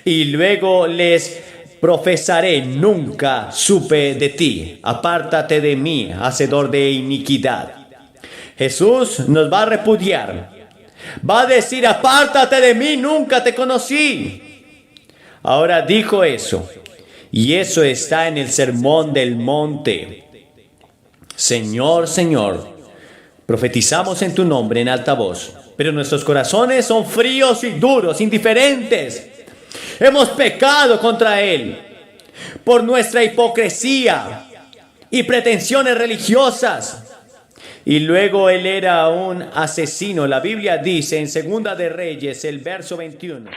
Y luego les profesaré: nunca supe de ti, apártate de mí, hacedor de iniquidad. Jesús nos va a repudiar. Va a decir: apártate de mí, nunca te conocí. Ahora dijo eso, y eso está en el Sermón del Monte. Señor, Señor, profetizamos en tu nombre en alta voz, pero nuestros corazones son fríos y duros, indiferentes. Hemos pecado contra Él por nuestra hipocresía y pretensiones religiosas. Y luego Él era un asesino. La Biblia dice en Segunda de Reyes, el verso 21.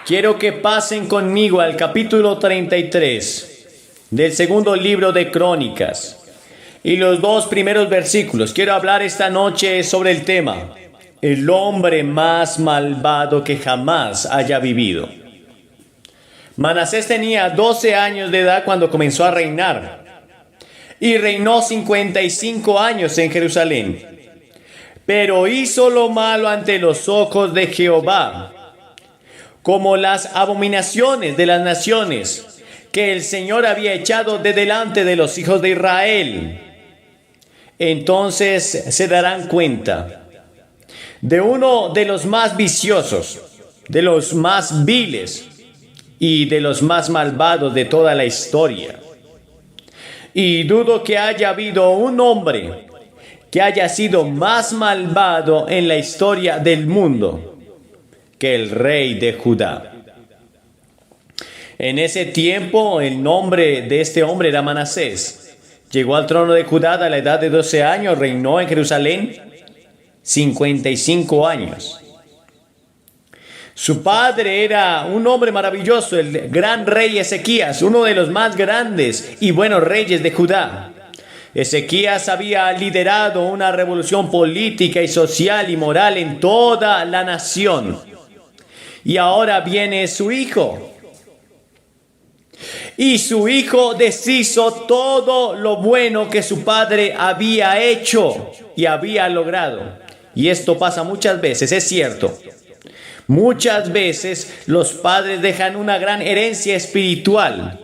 Quiero que pasen conmigo al capítulo 33 del segundo libro de Crónicas y los 2 primeros versículos. Quiero hablar esta noche sobre el tema: el hombre más malvado que jamás haya vivido. Manasés tenía 12 años de edad cuando comenzó a reinar y reinó 55 años en Jerusalén. Pero hizo lo malo ante los ojos de Jehová, como las abominaciones de las naciones que el Señor había echado de delante de los hijos de Israel. Entonces se darán cuenta de uno de los más viciosos, de los más viles y de los más malvados de toda la historia. Y dudo que haya habido un hombre que haya sido más malvado en la historia del mundo que el rey de Judá. En ese tiempo el nombre de este hombre era Manasés. Llegó al trono de Judá a la edad de 12 años, reinó en Jerusalén 55 años. Su padre era un hombre maravilloso, el gran rey Ezequías, uno de los más grandes y buenos reyes de Judá. Ezequías había liderado una revolución política y social y moral en toda la nación. Y ahora viene su hijo. Y su hijo deshizo todo lo bueno que su padre había hecho y había logrado. Y esto pasa muchas veces, es cierto. Muchas veces los padres dejan una gran herencia espiritual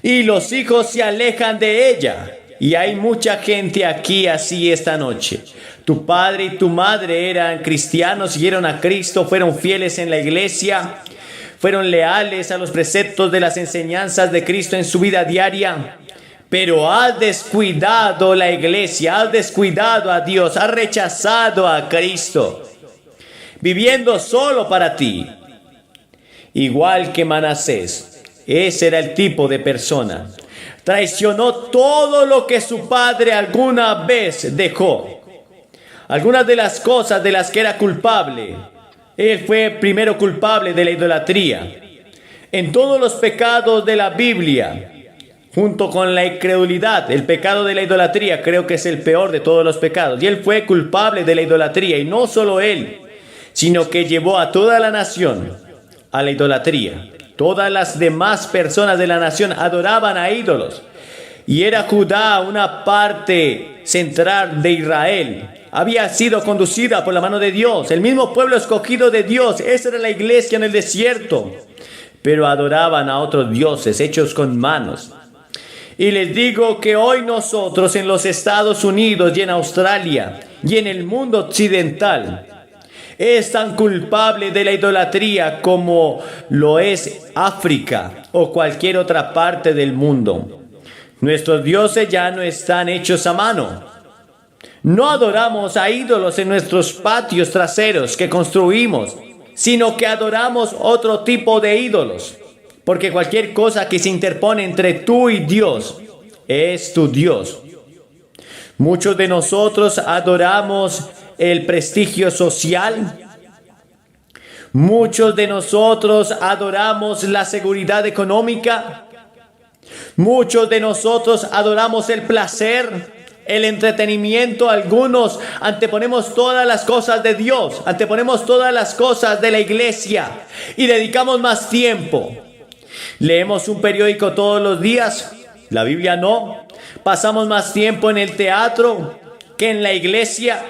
y los hijos se alejan de ella. Y hay mucha gente aquí así esta noche. Tu padre y tu madre eran cristianos, siguieron a Cristo, fueron fieles en la iglesia, fueron leales a los preceptos de las enseñanzas de Cristo en su vida diaria. Pero has descuidado la iglesia, has descuidado a Dios, has rechazado a Cristo, viviendo solo para ti. Igual que Manasés, ese era el tipo de persona. Traicionó todo lo que su padre alguna vez dejó. Algunas de las cosas de las que era culpable. Él fue primero culpable de la idolatría. En todos los pecados de la Biblia, junto con la incredulidad, el pecado de la idolatría creo que es el peor de todos los pecados. Y él fue culpable de la idolatría. Y no solo él, sino que llevó a toda la nación a la idolatría. Todas las demás personas de la nación adoraban a ídolos. Y era Judá una parte central de Israel. Había sido conducida por la mano de Dios. El mismo pueblo escogido de Dios. Esa era la iglesia en el desierto. Pero adoraban a otros dioses hechos con manos. Y les digo que hoy nosotros en los Estados Unidos y en Australia y en el mundo occidental es tan culpable de la idolatría como lo es África o cualquier otra parte del mundo. Nuestros dioses ya no están hechos a mano. No adoramos a ídolos en nuestros patios traseros que construimos, sino que adoramos otro tipo de ídolos. Porque cualquier cosa que se interpone entre tú y Dios es tu Dios. Muchos de nosotros adoramos el prestigio social. Muchos de nosotros adoramos la seguridad económica. Muchos de nosotros adoramos el placer, el entretenimiento. Algunos anteponemos todas las cosas de Dios, anteponemos todas las cosas de la iglesia y dedicamos más tiempo. Leemos un periódico todos los días, la Biblia no. Pasamos más tiempo en el teatro que en la iglesia.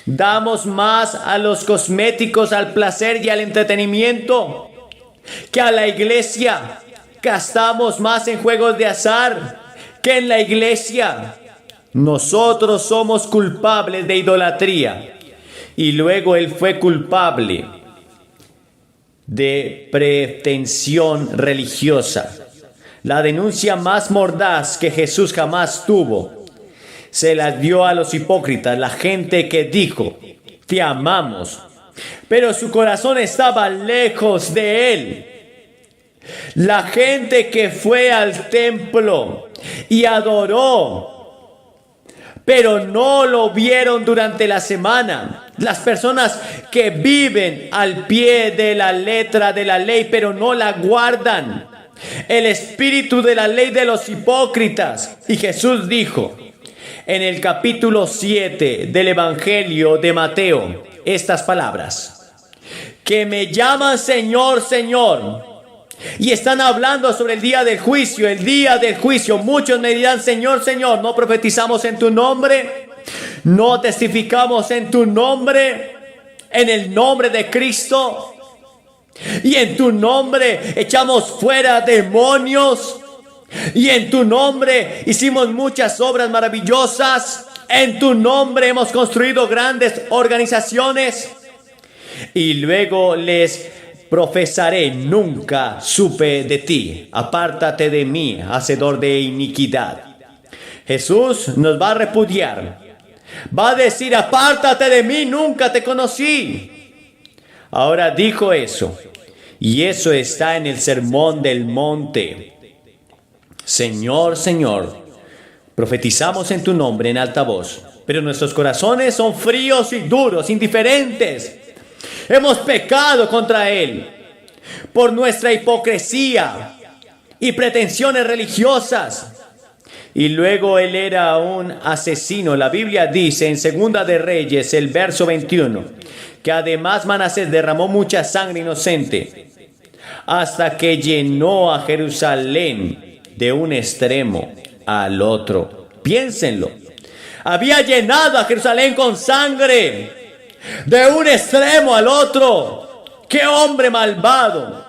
Damos más a los cosméticos, al placer y al entretenimiento que a la iglesia. Gastamos más en juegos de azar que en la iglesia. Nosotros somos culpables de idolatría. Y luego él fue culpable de pretensión religiosa. La denuncia más mordaz que Jesús jamás tuvo se la dio a los hipócritas, la gente que dijo: te amamos, pero su corazón estaba lejos de él. La gente que fue al templo y adoró, pero no lo vieron durante la semana. Las personas que viven al pie de la letra de la ley, pero no la guardan. El espíritu de la ley de los hipócritas. Y Jesús dijo en el capítulo 7 del Evangelio de Mateo estas palabras: que me llaman Señor, Señor. Y están hablando sobre el día del juicio, el día del juicio. Muchos me dirán: Señor, Señor, ¿no profetizamos en tu nombre? ¿No testificamos en tu nombre? En el nombre de Cristo. Y en tu nombre echamos fuera demonios. Y en tu nombre hicimos muchas obras maravillosas. En tu nombre hemos construido grandes organizaciones. Y luego les profesaré: nunca supe de ti, apártate de mí, hacedor de iniquidad. Jesús nos va a repudiar, va a decir: apártate de mí, nunca te conocí. Ahora dijo eso, y eso está en el Sermón del Monte. Señor, Señor, profetizamos en tu nombre en alta voz, pero nuestros corazones son fríos y duros, indiferentes. Hemos pecado contra Él por nuestra hipocresía y pretensiones religiosas. Y luego Él era un asesino. La Biblia dice en Segunda de Reyes, el verso 21, que además Manasés derramó mucha sangre inocente hasta que llenó a Jerusalén de un extremo al otro. Piénsenlo. Había llenado a Jerusalén con sangre de un extremo al otro. ¡Qué hombre malvado!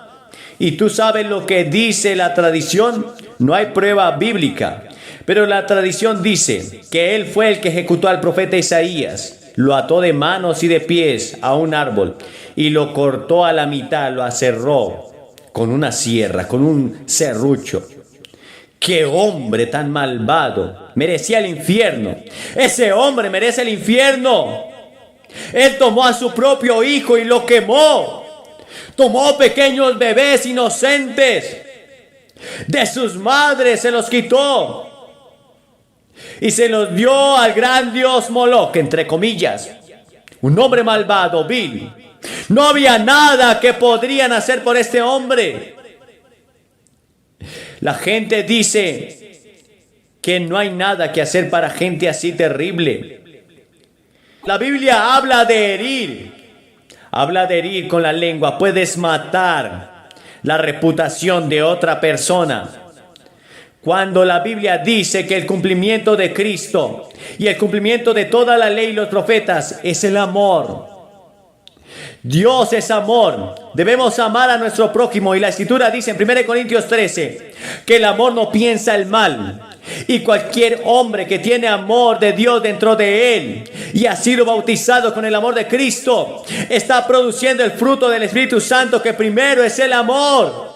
Y tú sabes lo que dice la tradición. No hay prueba bíblica, pero la tradición dice que él fue el que ejecutó al profeta Isaías. Lo ató de manos y de pies a un árbol y lo cortó a la mitad, lo aserró con una sierra, con un serrucho. ¡Qué hombre tan malvado! Merecía el infierno. Ese hombre merece el infierno. Él tomó a su propio hijo y lo quemó. Tomó pequeños bebés inocentes de sus madres, se los quitó y se los dio al gran dios Moloch, entre comillas. Un hombre malvado, vil. No había nada que podrían hacer por este hombre. La gente dice que no hay nada que hacer para gente así terrible. La Biblia habla de herir con la lengua. Puedes matar la reputación de otra persona. Cuando la Biblia dice que el cumplimiento de Cristo y el cumplimiento de toda la ley y los profetas es el amor. Dios es amor. Debemos amar a nuestro prójimo. Y la Escritura dice en 1 Corintios 13 que el amor no piensa el mal. Y cualquier hombre que tiene amor de Dios dentro de él y ha sido bautizado con el amor de Cristo, está produciendo el fruto del Espíritu Santo, que primero es el amor.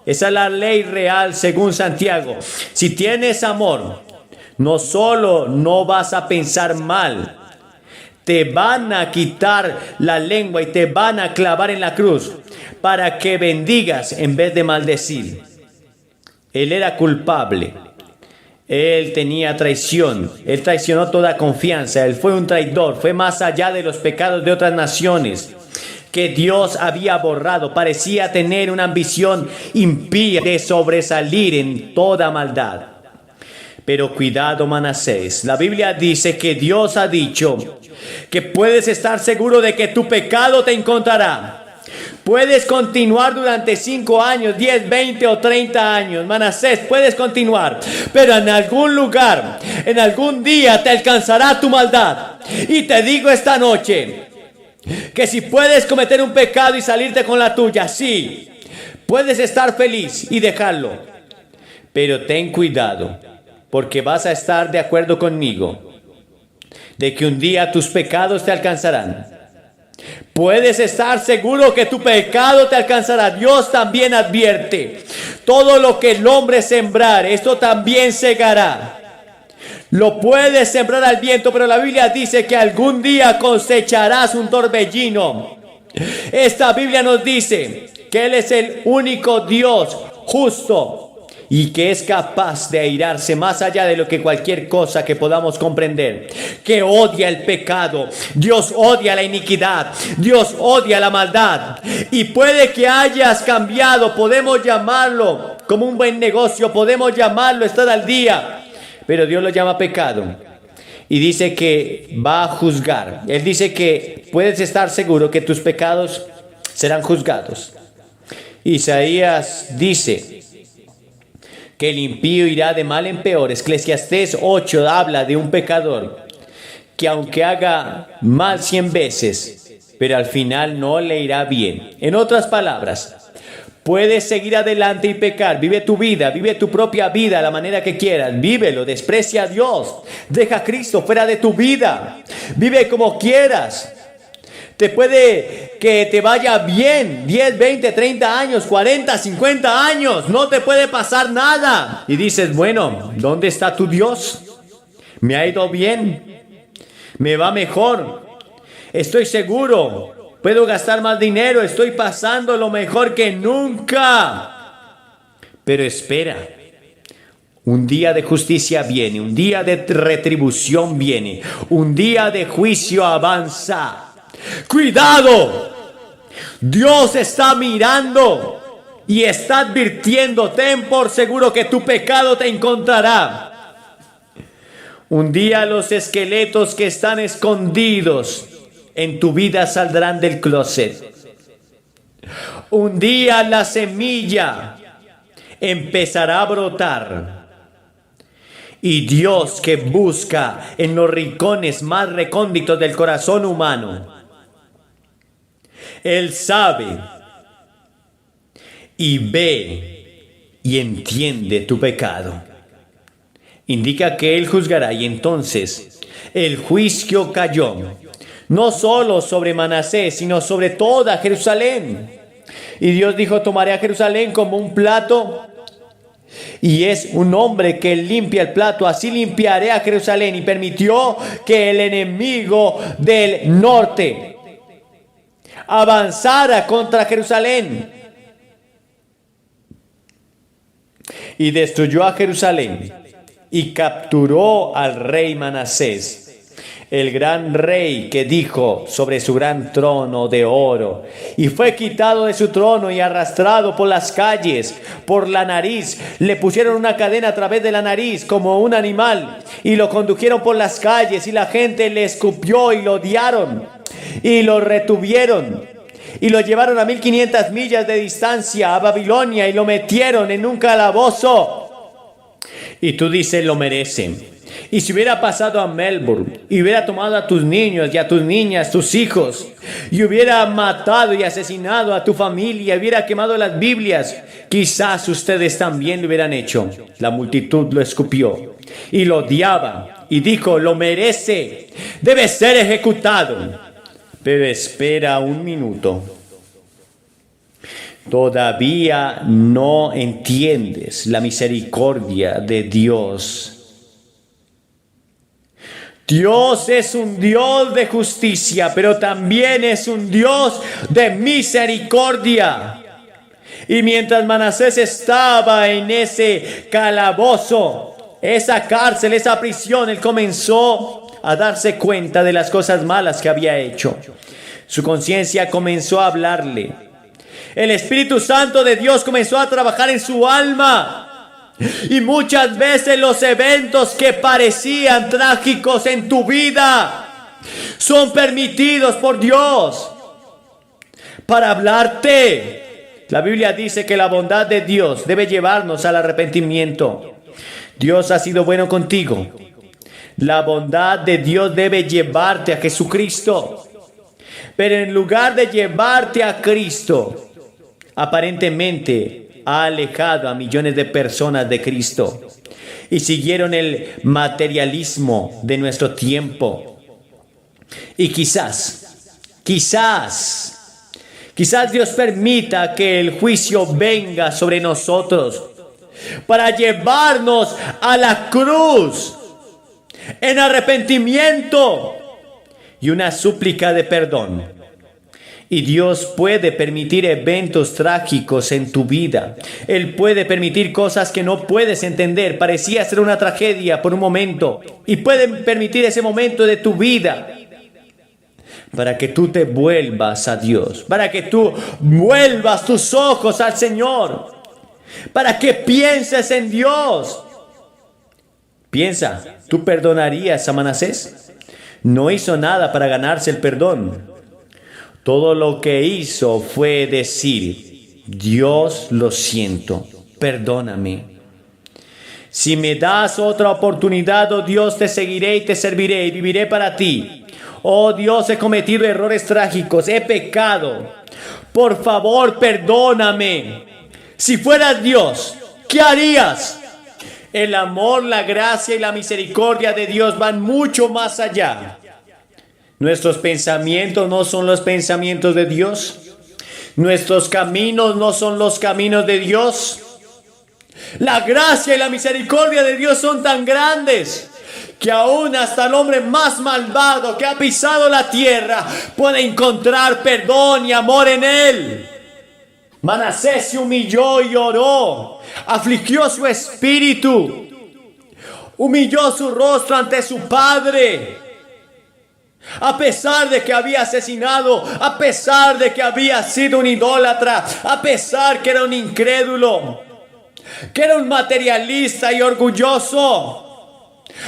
Esa es la ley real según Santiago. Si tienes amor, no solo no vas a pensar mal, te van a quitar la lengua y te van a clavar en la cruz para que bendigas en vez de maldecir. Él era culpable. Él tenía traición. Él traicionó toda confianza. Él fue un traidor. Fue más allá de los pecados de otras naciones que Dios había borrado. Parecía tener una ambición impía de sobresalir en toda maldad. Pero cuidado, Manasés. La Biblia dice que Dios ha dicho que puedes estar seguro de que tu pecado te encontrará. Puedes continuar durante 5 años, 10, 20 o 30 años. Manasés, puedes continuar. Pero en algún lugar, en algún día te alcanzará tu maldad. Y te digo esta noche que si puedes cometer un pecado y salirte con la tuya, sí, puedes estar feliz y dejarlo. Pero ten cuidado, porque vas a estar de acuerdo conmigo de que un día tus pecados te alcanzarán. Puedes estar seguro que tu pecado te alcanzará. Dios también advierte: todo lo que el hombre sembrar, esto también segará. Lo puedes sembrar al viento, pero la Biblia dice que algún día cosecharás un torbellino. Esta Biblia nos dice que Él es el único Dios justo y que es capaz de airarse más allá de lo que cualquier cosa que podamos comprender, que odia el pecado. Dios odia la iniquidad, Dios odia la maldad. Y puede que hayas cambiado, podemos llamarlo como un buen negocio, podemos llamarlo estar al día, pero Dios lo llama pecado y dice que va a juzgar. Él dice que puedes estar seguro que tus pecados serán juzgados. Isaías dice que el impío irá de mal en peor. Eclesiastés 8 habla de un pecador que aunque haga mal 100 veces, pero al final no le irá bien. En otras palabras, puedes seguir adelante y pecar. Vive tu vida, vive tu propia vida a la manera que quieras. Vívelo, desprecia a Dios. Deja a Cristo fuera de tu vida. Vive como quieras. Te puede que te vaya bien 10, 20, 30 años, 40, 50 años. No te puede pasar nada. Y dices, bueno, ¿dónde está tu Dios? Me ha ido bien. Me va mejor. Estoy seguro. Puedo gastar más dinero. Estoy pasando lo mejor que nunca. Pero espera. Un día de justicia viene. Un día de retribución viene. Un día de juicio avanza. ¡Cuidado! Dios está mirando y está advirtiendo. Ten por seguro que tu pecado te encontrará. Un día los esqueletos que están escondidos en tu vida saldrán del closet. Un día la semilla empezará a brotar. Y Dios, que busca en los rincones más recónditos del corazón humano, Él sabe y ve y entiende tu pecado. Indica que Él juzgará, y entonces el juicio cayó no solo sobre Manasés, sino sobre toda Jerusalén. Y Dios dijo: tomaré a Jerusalén como un plato, y es un hombre que limpia el plato, así limpiaré a Jerusalén. Y permitió que el enemigo del norte avanzara contra Jerusalén y destruyó a Jerusalén y capturó al rey Manasés, el gran rey que dijo sobre su gran trono de oro, y fue quitado de su trono y arrastrado por las calles, por la nariz. Le pusieron una cadena a través de la nariz como un animal y lo condujeron por las calles, y la gente le escupió y lo odiaron y lo retuvieron y lo llevaron a 1500 millas de distancia a Babilonia y lo metieron en un calabozo. Y tú dices: lo merecen. Y si hubiera pasado a Melbourne y hubiera tomado a tus niños y a tus niñas, tus hijos, y hubiera matado y asesinado a tu familia, hubiera quemado las Biblias, quizás ustedes también lo hubieran hecho. La multitud lo escupió y lo odiaba y dijo: lo merece, debe ser ejecutado. Pero espera un minuto. Todavía no entiendes la misericordia de Dios. Dios es un Dios de justicia, pero también es un Dios de misericordia. Y mientras Manasés estaba en ese calabozo, esa cárcel, esa prisión, él comenzó a darse cuenta de las cosas malas que había hecho. Su conciencia comenzó a hablarle. El Espíritu Santo de Dios comenzó a trabajar en su alma. Y muchas veces los eventos que parecían trágicos en tu vida son permitidos por Dios para hablarte. La Biblia dice que la bondad de Dios debe llevarnos al arrepentimiento. Dios ha sido bueno contigo. La bondad de Dios debe llevarte a Jesucristo. Pero en lugar de llevarte a Cristo, aparentemente ha alejado a millones de personas de Cristo y siguieron el materialismo de nuestro tiempo. Y quizás Dios permita que el juicio venga sobre nosotros para llevarnos a la cruz en arrepentimiento y una súplica de perdón. Y Dios puede permitir eventos trágicos en tu vida. Él puede permitir cosas que no puedes entender. Parecía ser una tragedia por un momento. Y puede permitir ese momento de tu vida para que tú te vuelvas a Dios. Para que tú vuelvas tus ojos al Señor. Para que pienses en Dios. Piensa, ¿tú perdonarías a Manasés? No hizo nada para ganarse el perdón. Todo lo que hizo fue decir: Dios, lo siento, perdóname. Si me das otra oportunidad, oh Dios, te seguiré y te serviré y viviré para ti. Oh Dios, he cometido errores trágicos, he pecado. Por favor, perdóname. Si fueras Dios, ¿qué harías? El amor, la gracia y la misericordia de Dios van mucho más allá. Nuestros pensamientos no son los pensamientos de Dios. Nuestros caminos no son los caminos de Dios. La gracia y la misericordia de Dios son tan grandes que aún hasta el hombre más malvado que ha pisado la tierra puede encontrar perdón y amor en él. Manasés se humilló y oró, afligió su espíritu, humilló su rostro ante su padre. A pesar de que había asesinado, a pesar de que había sido un idólatra, a pesar que era un incrédulo, que era un materialista y orgulloso,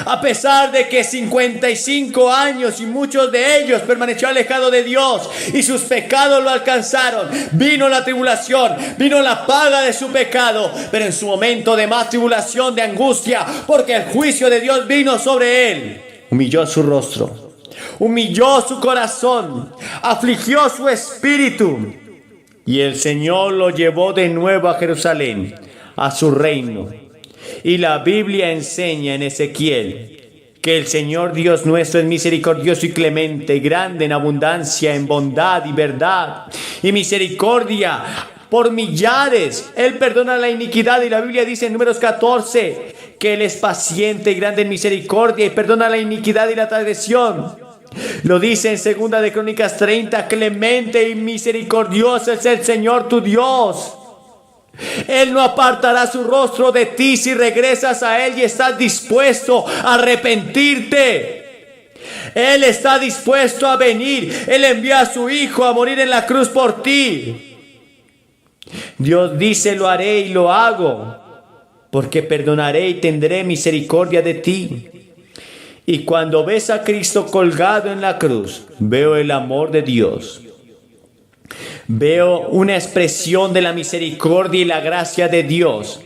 a pesar de que 55 años y muchos de ellos permaneció alejado de Dios y sus pecados lo alcanzaron, vino la tribulación, vino la paga de su pecado, pero en su momento de más tribulación, de angustia, porque el juicio de Dios vino sobre él, humilló su rostro, humilló su corazón, afligió su espíritu, y el Señor lo llevó de nuevo a Jerusalén, a su reino. Y la Biblia enseña en Ezequiel que el Señor Dios nuestro es misericordioso y clemente, grande en abundancia, en bondad y verdad y misericordia por millares. Él perdona la iniquidad, y la Biblia dice en Números 14 que Él es paciente y grande en misericordia y perdona la iniquidad y la transgresión. Lo dice en Segunda de Crónicas 30, clemente y misericordioso es el Señor tu Dios. Él no apartará su rostro de ti si regresas a Él y estás dispuesto a arrepentirte. Él está dispuesto a venir. Él envió a su Hijo a morir en la cruz por ti. Dios dice: lo haré y lo hago, porque perdonaré y tendré misericordia de ti. Y cuando ves a Cristo colgado en la cruz, veo el amor de Dios. Veo una expresión de la misericordia y la gracia de Dios.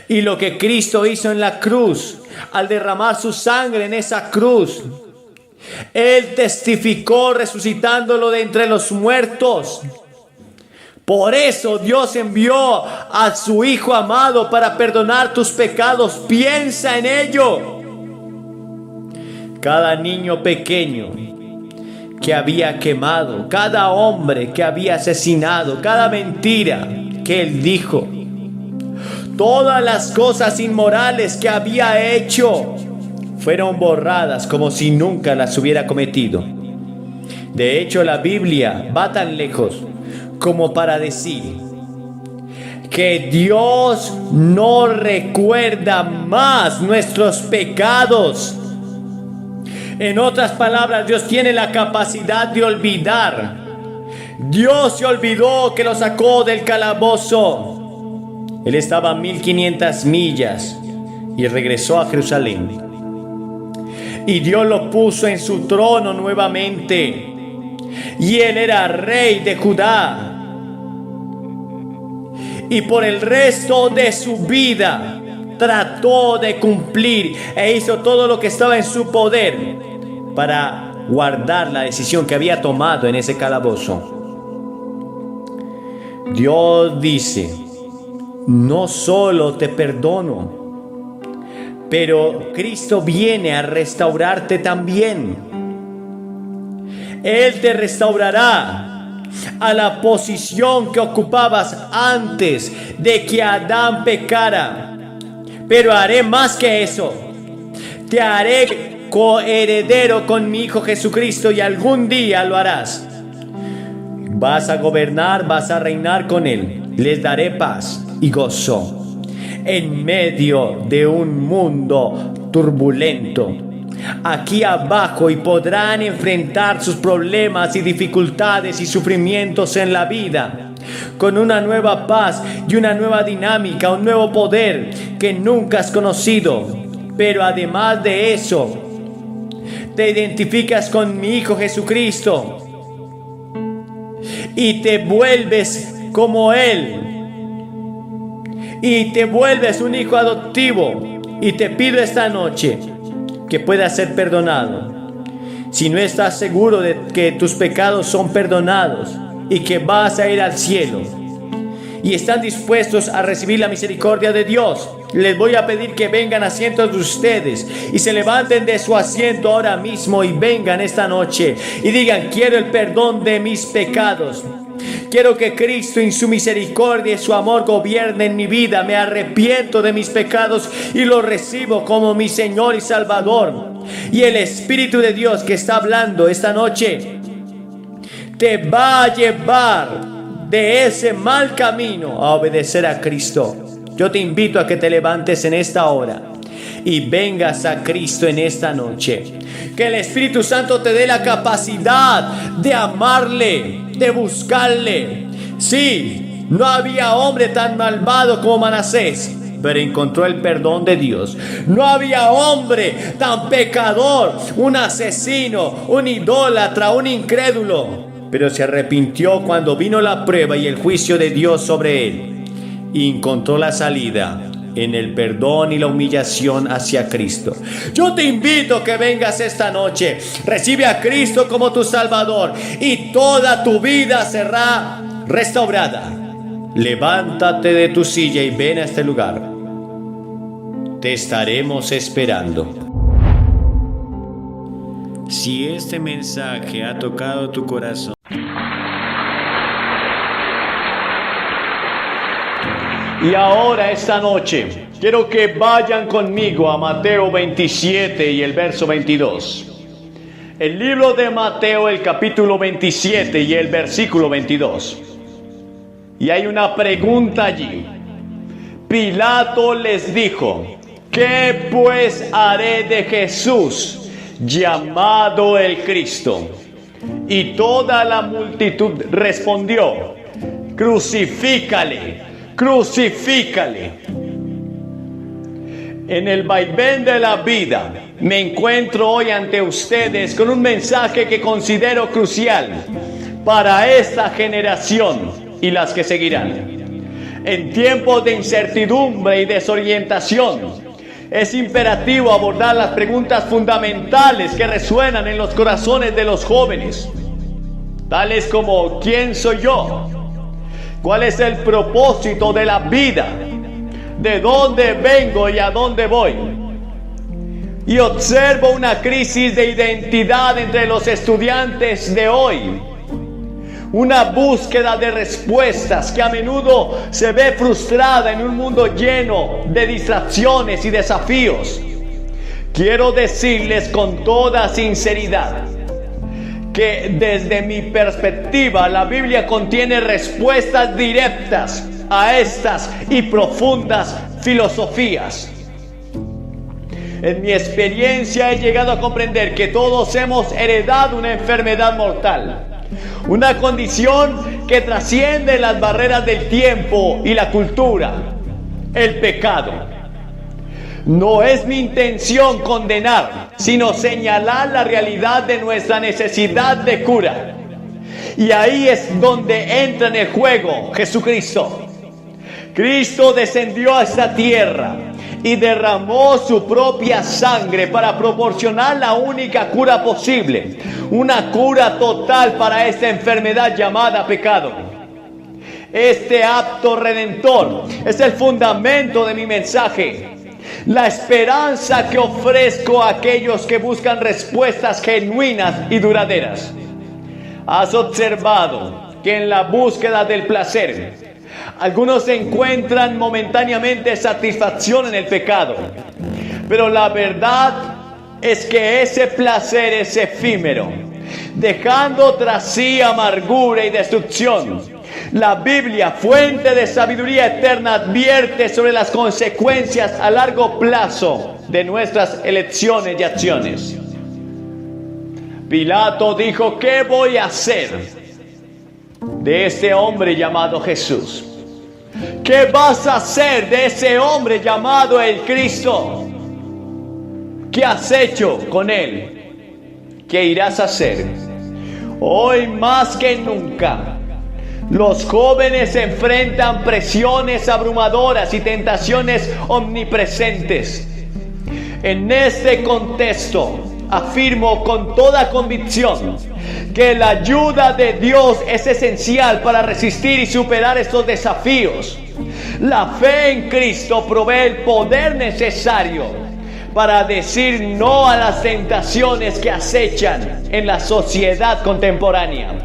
Y lo que Cristo hizo en la cruz, al derramar su sangre en esa cruz, Él testificó resucitándolo de entre los muertos. Por eso Dios envió a su Hijo amado para perdonar tus pecados. Piensa en ello. Cada niño pequeño que había quemado, cada hombre que había asesinado, cada mentira que él dijo, todas las cosas inmorales que había hecho, fueron borradas como si nunca las hubiera cometido. De hecho, la Biblia va tan lejos como para decir que Dios no recuerda más nuestros pecados. En otras palabras, Dios tiene la capacidad de olvidar. Dios se olvidó que lo sacó del calabozo. Él estaba a 1500 millas y regresó a Jerusalén. Y Dios lo puso en su trono nuevamente. y él era rey de Judá. Y por el resto de su vida trató de cumplir e hizo todo lo que estaba en su poder para guardar la decisión que había tomado en ese calabozo. Dios dice: no solo te perdono, pero Cristo viene a restaurarte también. Él te restaurará a la posición que ocupabas antes de que Adán pecara. Pero haré más que eso. Te haré coheredero con mi Hijo Jesucristo, y algún día lo harás. Vas a gobernar, vas a reinar con Él. Les daré paz y gozo en medio de un mundo turbulento aquí abajo, y podrán enfrentar sus problemas y dificultades y sufrimientos en la vida con una nueva paz y una nueva dinámica, un nuevo poder que nunca has conocido. Pero además de eso, te identificas con mi Hijo Jesucristo y te vuelves como Él, y te vuelves un hijo adoptivo. Y te pido esta noche que puedas ser perdonado. Si no estás seguro de que tus pecados son perdonados y que vas a ir al cielo, y están dispuestos a recibir la misericordia de Dios, les voy a pedir que vengan a asientos de ustedes y se levanten de su asiento ahora mismo y vengan esta noche y digan: quiero el perdón de mis pecados. Quiero que Cristo en su misericordia y su amor gobierne en mi vida. Me arrepiento de mis pecados y los recibo como mi Señor y Salvador. Y el Espíritu de Dios que está hablando esta noche te va a llevar de ese mal camino a obedecer a Cristo. Yo te invito a que te levantes en esta hora y vengas a Cristo en esta noche. Que el Espíritu Santo te dé la capacidad de amarle, de buscarle. Sí, no había hombre tan malvado como Manasés, pero encontró el perdón de Dios. No había hombre tan pecador, un asesino, un idólatra, un incrédulo, pero se arrepintió cuando vino la prueba y el juicio de Dios sobre él, y encontró la salida en el perdón y la humillación hacia Cristo. Yo te invito a que vengas esta noche. Recibe a Cristo como tu Salvador y toda tu vida será restaurada. Levántate de tu silla y ven a este lugar. Te estaremos esperando. Si este mensaje ha tocado tu corazón y ahora esta noche quiero que vayan conmigo a Mateo 27 y el verso 22. El libro de Mateo, el capítulo 27 y el versículo 22. Y hay una pregunta allí. Pilato les dijo: ¿qué pues haré de Jesús, llamado el Cristo? Y toda la multitud respondió: crucifícale, crucifícale. En el vaivén de la vida me encuentro hoy ante ustedes con un mensaje que considero crucial para esta generación y las que seguirán. En tiempos de incertidumbre y desorientación, es imperativo abordar las preguntas fundamentales que resuenan en los corazones de los jóvenes, tales como: ¿quién soy yo? ¿Cuál es el propósito de la vida? ¿De dónde vengo y a dónde voy? Y observo una crisis de identidad entre los estudiantes de hoy. Una búsqueda de respuestas que a menudo se ve frustrada en un mundo lleno de distracciones y desafíos. Quiero decirles con toda sinceridad que desde mi perspectiva la Biblia contiene respuestas directas a estas y profundas filosofías. En mi experiencia he llegado a comprender que todos hemos heredado una enfermedad mortal, una condición que trasciende las barreras del tiempo y la cultura: el pecado. No es mi intención condenar, sino señalar la realidad de nuestra necesidad de cura. Y ahí es donde entra en el juego Jesucristo. Cristo descendió a esta tierra y derramó su propia sangre para proporcionar la única cura posible, una cura total para esta enfermedad llamada pecado. Este acto redentor es el fundamento de mi mensaje, la esperanza que ofrezco a aquellos que buscan respuestas genuinas y duraderas. Has observado que en la búsqueda del placer, algunos encuentran momentáneamente satisfacción en el pecado, pero la verdad es que ese placer es efímero, dejando tras sí amargura y destrucción. La Biblia, fuente de sabiduría eterna, advierte sobre las consecuencias a largo plazo de nuestras elecciones y acciones. Pilato dijo: ¿qué voy a hacer de este hombre llamado Jesús? ¿Qué vas a hacer de ese hombre llamado el Cristo? ¿Qué has hecho con él? ¿Qué irás a hacer? Hoy más que nunca, los jóvenes enfrentan presiones abrumadoras y tentaciones omnipresentes. En este contexto, afirmo con toda convicción que la ayuda de Dios es esencial para resistir y superar estos desafíos. La fe en Cristo provee el poder necesario para decir no a las tentaciones que acechan en la sociedad contemporánea.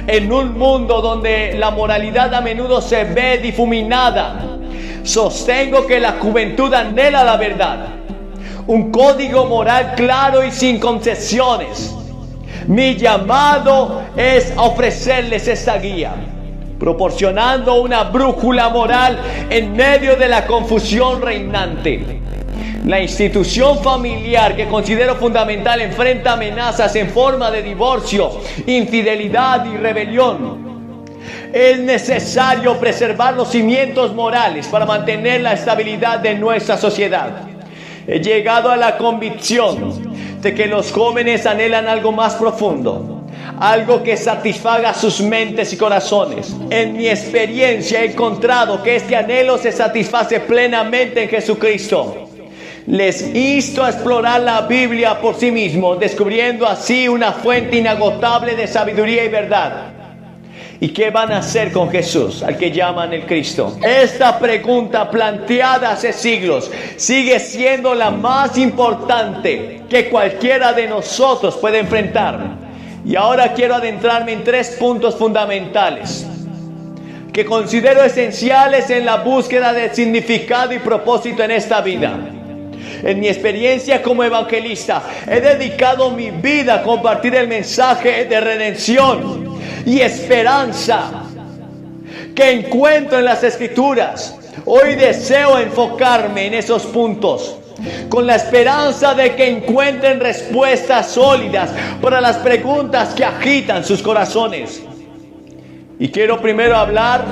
En un mundo donde la moralidad a menudo se ve difuminada, sostengo que la juventud anhela la verdad, un código moral claro y sin concesiones. Mi llamado es ofrecerles esta guía, proporcionando una brújula moral en medio de la confusión reinante. La institución familiar, que considero fundamental, enfrenta amenazas en forma de divorcio, infidelidad y rebelión. Es necesario preservar los cimientos morales para mantener la estabilidad de nuestra sociedad. He llegado a la convicción de que los jóvenes anhelan algo más profundo, algo que satisfaga sus mentes y corazones. En mi experiencia he encontrado que este anhelo se satisface plenamente en Jesucristo. Les insto a explorar la Biblia por sí mismos, descubriendo así una fuente inagotable de sabiduría y verdad. ¿Y qué van a hacer con Jesús, al que llaman el Cristo? Esta pregunta, planteada hace siglos, sigue siendo la más importante que cualquiera de nosotros puede enfrentar. Y ahora quiero adentrarme en 3 puntos fundamentales que considero esenciales en la búsqueda de significado y propósito en esta vida. En mi experiencia como evangelista, he dedicado mi vida a compartir el mensaje de redención y esperanza que encuentro en las Escrituras. Hoy deseo enfocarme en esos puntos, con la esperanza de que encuentren respuestas sólidas para las preguntas que agitan sus corazones. Y quiero primero hablar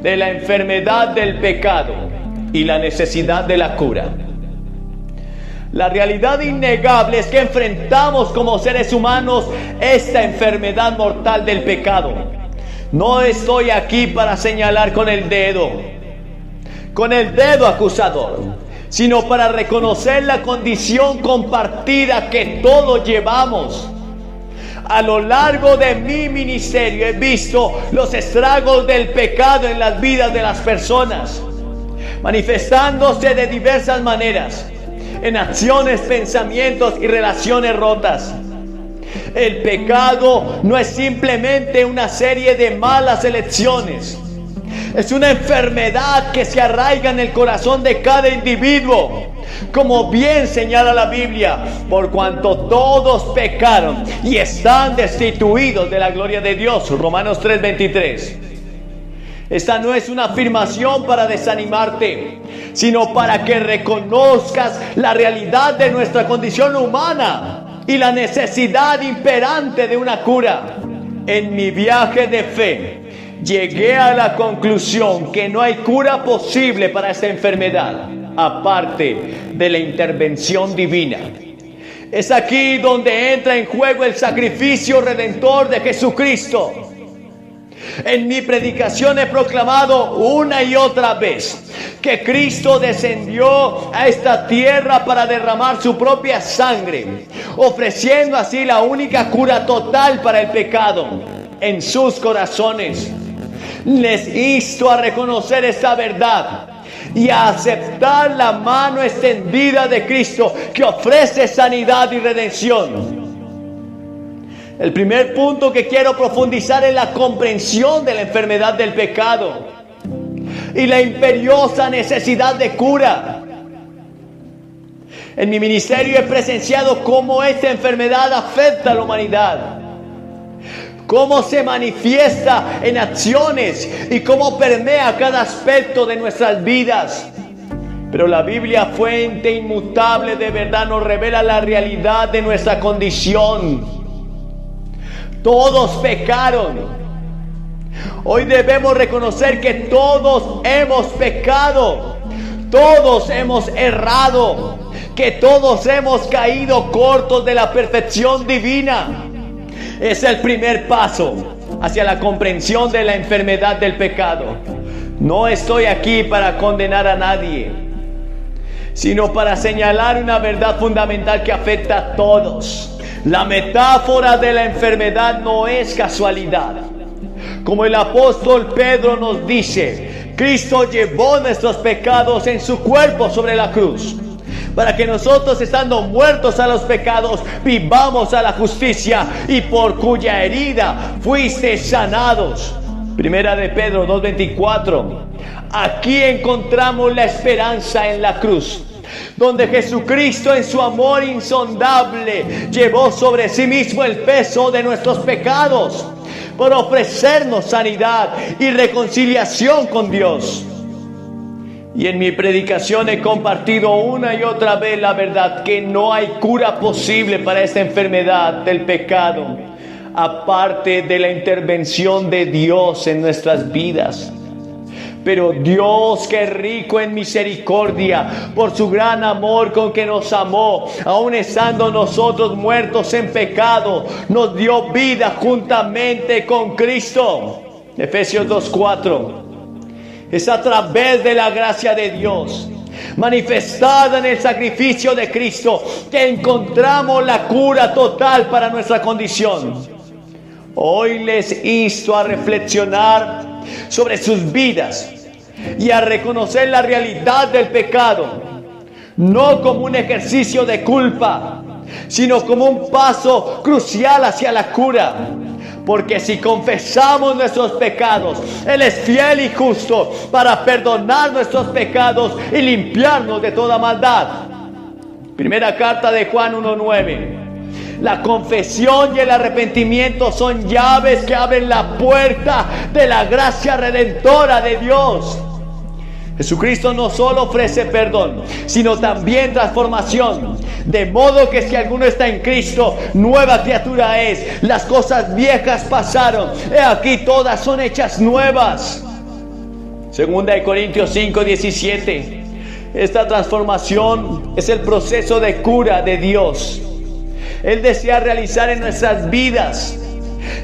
de la enfermedad del pecado y la necesidad de la cura. La realidad innegable es que enfrentamos como seres humanos esta enfermedad mortal del pecado. No estoy aquí para señalar con el dedo acusador, sino para reconocer la condición compartida que todos llevamos. A lo largo de mi ministerio he visto los estragos del pecado en las vidas de las personas, manifestándose de diversas maneras, en acciones, pensamientos y relaciones rotas. El pecado no es simplemente una serie de malas elecciones. Es una enfermedad que se arraiga en el corazón de cada individuo. Como bien señala la Biblia, por cuanto todos pecaron y están destituidos de la gloria de Dios. Romanos 3:23. Esta no es una afirmación para desanimarte, sino para que reconozcas la realidad de nuestra condición humana y la necesidad imperante de una cura. En mi viaje de fe, llegué a la conclusión que no hay cura posible para esta enfermedad, aparte de la intervención divina. Es aquí donde entra en juego el sacrificio redentor de Jesucristo. En mi predicación he proclamado una y otra vez que Cristo descendió a esta tierra para derramar su propia sangre, ofreciendo así la única cura total para el pecado en sus corazones. Les insto a reconocer esta verdad y a aceptar la mano extendida de Cristo que ofrece sanidad y redención. El primer punto que quiero profundizar es la comprensión de la enfermedad del pecado y la imperiosa necesidad de cura. En mi ministerio he presenciado cómo esta enfermedad afecta a la humanidad, cómo se manifiesta en acciones y cómo permea cada aspecto de nuestras vidas. Pero la Biblia, fuente inmutable de verdad, nos revela la realidad de nuestra condición. Todos pecaron. Hoy debemos reconocer que todos hemos pecado, todos hemos errado, que todos hemos caído cortos de la perfección divina. Es el primer paso hacia la comprensión de la enfermedad del pecado. No estoy aquí para condenar a nadie, sino para señalar una verdad fundamental que afecta a todos. La metáfora de la enfermedad no es casualidad. Como el apóstol Pedro nos dice, Cristo llevó nuestros pecados en su cuerpo sobre la cruz, para que nosotros, estando muertos a los pecados, vivamos a la justicia, y por cuya herida fuiste sanados. Primera de Pedro 2:24. Aquí encontramos la esperanza en la cruz, donde Jesucristo, en su amor insondable, llevó sobre sí mismo el peso de nuestros pecados por ofrecernos sanidad y reconciliación con Dios. Y en mi predicación he compartido una y otra vez la verdad que no hay cura posible para esta enfermedad del pecado, aparte de la intervención de Dios en nuestras vidas. Pero Dios, que es rico en misericordia, por su gran amor con que nos amó, aun estando nosotros muertos en pecado, nos dio vida juntamente con Cristo. Efesios 2:4. Es a través de la gracia de Dios, manifestada en el sacrificio de Cristo, que encontramos la cura total para nuestra condición. Hoy les insto a reflexionar sobre sus vidas y a reconocer la realidad del pecado, no como un ejercicio de culpa, sino como un paso crucial hacia la cura. Porque si confesamos nuestros pecados, Él es fiel y justo para perdonar nuestros pecados y limpiarnos de toda maldad. Primera carta de Juan 1:9. La confesión y el arrepentimiento son llaves que abren la puerta de la gracia redentora de Dios. Jesucristo no solo ofrece perdón, sino también transformación. De modo que si alguno está en Cristo, nueva criatura es. Las cosas viejas pasaron, he aquí todas son hechas nuevas. Segunda de Corintios 5:17. Esta transformación es el proceso de cura de Dios. Él desea realizar en nuestras vidas,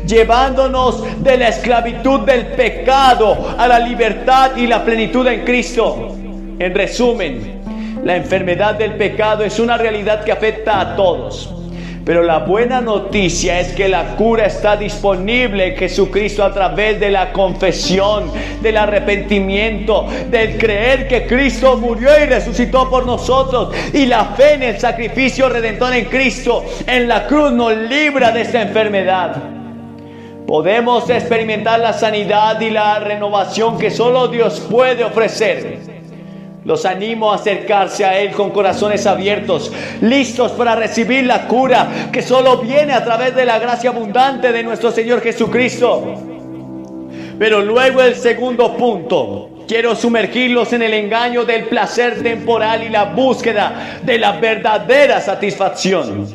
llevándonos de la esclavitud del pecado a la libertad y la plenitud en Cristo. En resumen, la enfermedad del pecado es una realidad que afecta a todos. Pero la buena noticia es que la cura está disponible en Jesucristo a través de la confesión, del arrepentimiento, del creer que Cristo murió y resucitó por nosotros, y la fe en el sacrificio redentor en Cristo en la cruz nos libra de esta enfermedad. Podemos experimentar la sanidad y la renovación que solo Dios puede ofrecer. Los animo a acercarse a Él con corazones abiertos, listos para recibir la cura que solo viene a través de la gracia abundante de nuestro Señor Jesucristo. Pero luego, el segundo punto, quiero sumergirlos en el engaño del placer temporal y la búsqueda de la verdadera satisfacción.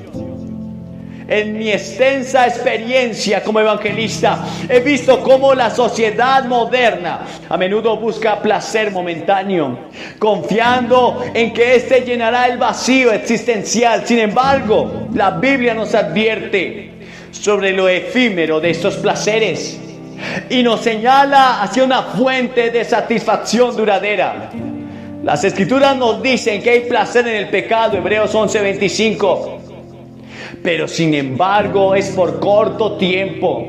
En mi extensa experiencia como evangelista, he visto cómo la sociedad moderna a menudo busca placer momentáneo, confiando en que éste llenará el vacío existencial. Sin embargo, la Biblia nos advierte sobre lo efímero de estos placeres y nos señala hacia una fuente de satisfacción duradera. Las Escrituras nos dicen que hay placer en el pecado, Hebreos 11:25. Pero sin embargo es por corto tiempo.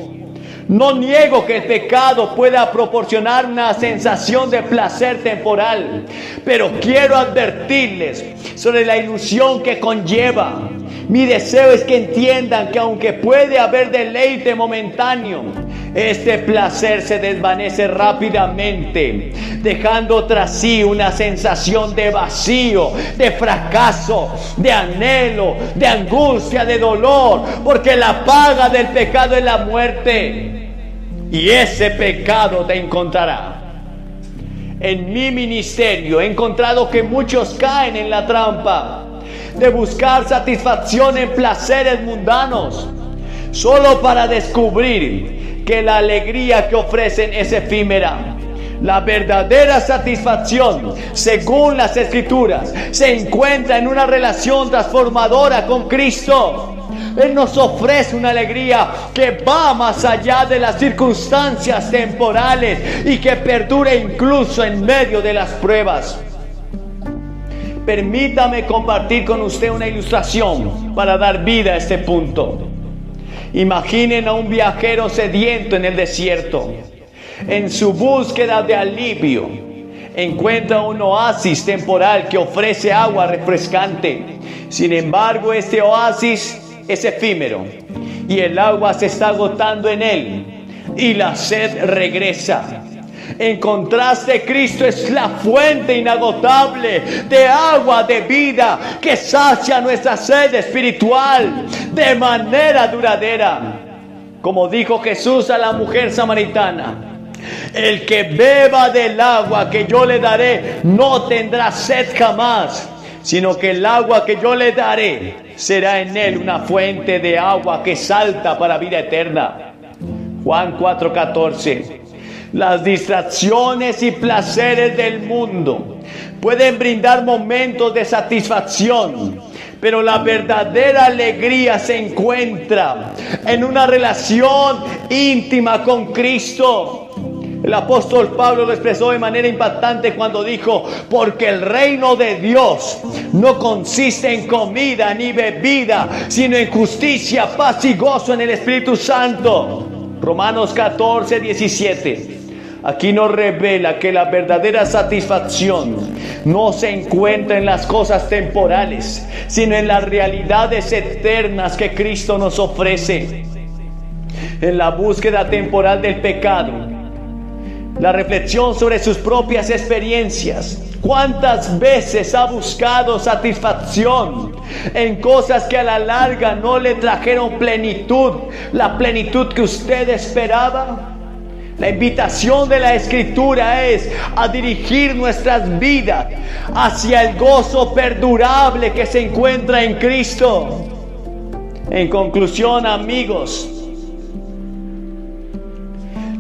No niego que el pecado pueda proporcionar una sensación de placer temporal, pero quiero advertirles sobre la ilusión que conlleva. Mi deseo es que entiendan que aunque puede haber deleite momentáneo, este placer se desvanece rápidamente, dejando tras sí una sensación de vacío, de fracaso, de anhelo, de angustia, de dolor, porque la paga del pecado es la muerte, y ese pecado te encontrará. En mi ministerio he encontrado que muchos caen en la trampa de buscar satisfacción en placeres mundanos, solo para descubrir que la alegría que ofrecen es efímera. La verdadera satisfacción, según las Escrituras, se encuentra en una relación transformadora con Cristo. Él nos ofrece una alegría que va más allá de las circunstancias temporales y que perdura incluso en medio de las pruebas. Permítame compartir con usted una ilustración para dar vida a este punto. Imaginen a un viajero sediento en el desierto. En su búsqueda de alivio, encuentra un oasis temporal que ofrece agua refrescante. Sin embargo, este oasis es efímero y el agua se está agotando en él y la sed regresa. En contraste, Cristo es la fuente inagotable de agua de vida que sacia nuestra sed espiritual de manera duradera. Como dijo Jesús a la mujer samaritana: el que beba del agua que yo le daré no tendrá sed jamás, sino que el agua que yo le daré será en él una fuente de agua que salta para vida eterna. Juan 4:14. Las distracciones y placeres del mundo pueden brindar momentos de satisfacción, pero la verdadera alegría se encuentra en una relación íntima con Cristo. El apóstol Pablo lo expresó de manera impactante cuando dijo: porque el reino de Dios no consiste en comida ni bebida, sino en justicia, paz y gozo en el Espíritu Santo. Romanos 14:17. Aquí nos revela que la verdadera satisfacción no se encuentra en las cosas temporales, sino en las realidades eternas que Cristo nos ofrece. En la búsqueda temporal del pecado, la reflexión sobre sus propias experiencias. ¿Cuántas veces ha buscado satisfacción en cosas que a la larga no le trajeron plenitud, la plenitud que usted esperaba? La invitación de la Escritura es a dirigir nuestras vidas hacia el gozo perdurable que se encuentra en Cristo. En conclusión, amigos,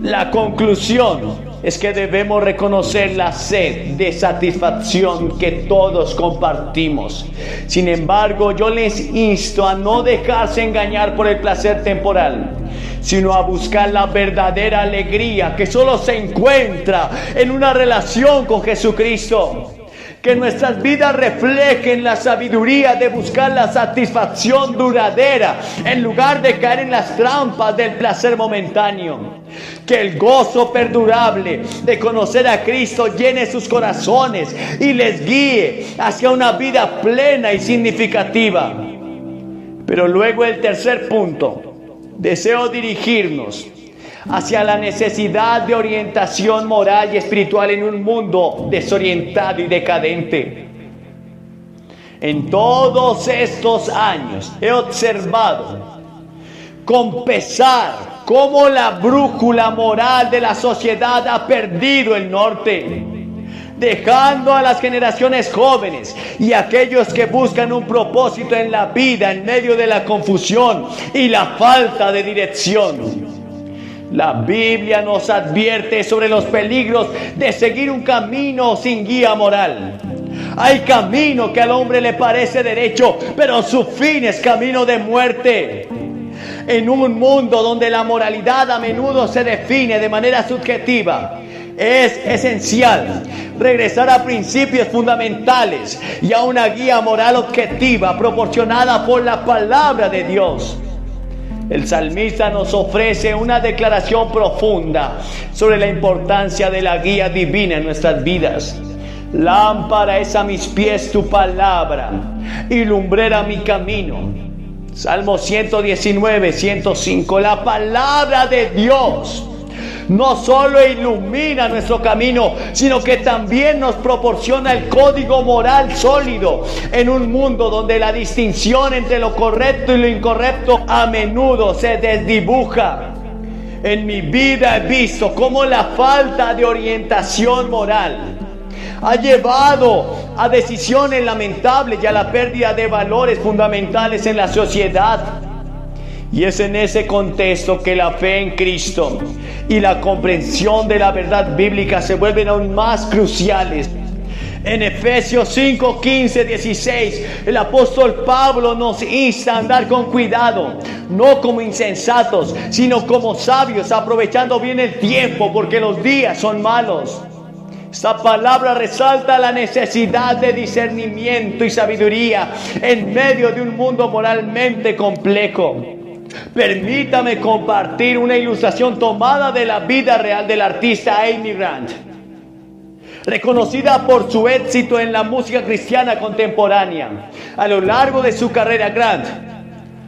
la conclusión es que debemos reconocer la sed de satisfacción que todos compartimos. Sin embargo, yo les insto a no dejarse engañar por el placer temporal, sino a buscar la verdadera alegría que solo se encuentra en una relación con Jesucristo. Que nuestras vidas reflejen la sabiduría de buscar la satisfacción duradera en lugar de caer en las trampas del placer momentáneo. Que el gozo perdurable de conocer a Cristo llene sus corazones y les guíe hacia una vida plena y significativa. Pero luego, el tercer punto, deseo dirigirnos hacia la necesidad de orientación moral y espiritual en un mundo desorientado y decadente. En todos estos años he observado con pesar cómo la brújula moral de la sociedad ha perdido el norte. dejando a las generaciones jóvenes y aquellos que buscan un propósito en la vida en medio de la confusión y la falta de dirección. La Biblia nos advierte sobre los peligros de seguir un camino sin guía moral. Hay camino que al hombre le parece derecho, pero su fin es camino de muerte. En un mundo donde la moralidad a menudo se define de manera subjetiva, es esencial regresar a principios fundamentales y a una guía moral objetiva proporcionada por la palabra de Dios. El salmista nos ofrece una declaración profunda sobre la importancia de la guía divina en nuestras vidas. Lámpara es a mis pies tu palabra y lumbrera mi camino. Salmo 119, 105. La palabra de Dios no solo ilumina nuestro camino, sino que también nos proporciona el código moral sólido en un mundo donde la distinción entre lo correcto y lo incorrecto a menudo se desdibuja. En mi vida he visto cómo la falta de orientación moral ha llevado a decisiones lamentables y a la pérdida de valores fundamentales en la sociedad. Y es en ese contexto que la fe en Cristo y la comprensión de la verdad bíblica se vuelven aún más cruciales. En Efesios 5, 15, 16, el apóstol Pablo nos insta a andar con cuidado, no como insensatos, sino como sabios, aprovechando bien el tiempo, porque los días son malos. Esta palabra resalta la necesidad de discernimiento y sabiduría en medio de un mundo moralmente complejo. Permítame compartir una ilustración tomada de la vida real del artista Amy Grant. Reconocida por su éxito en la música cristiana contemporánea, a lo largo de su carrera, Grant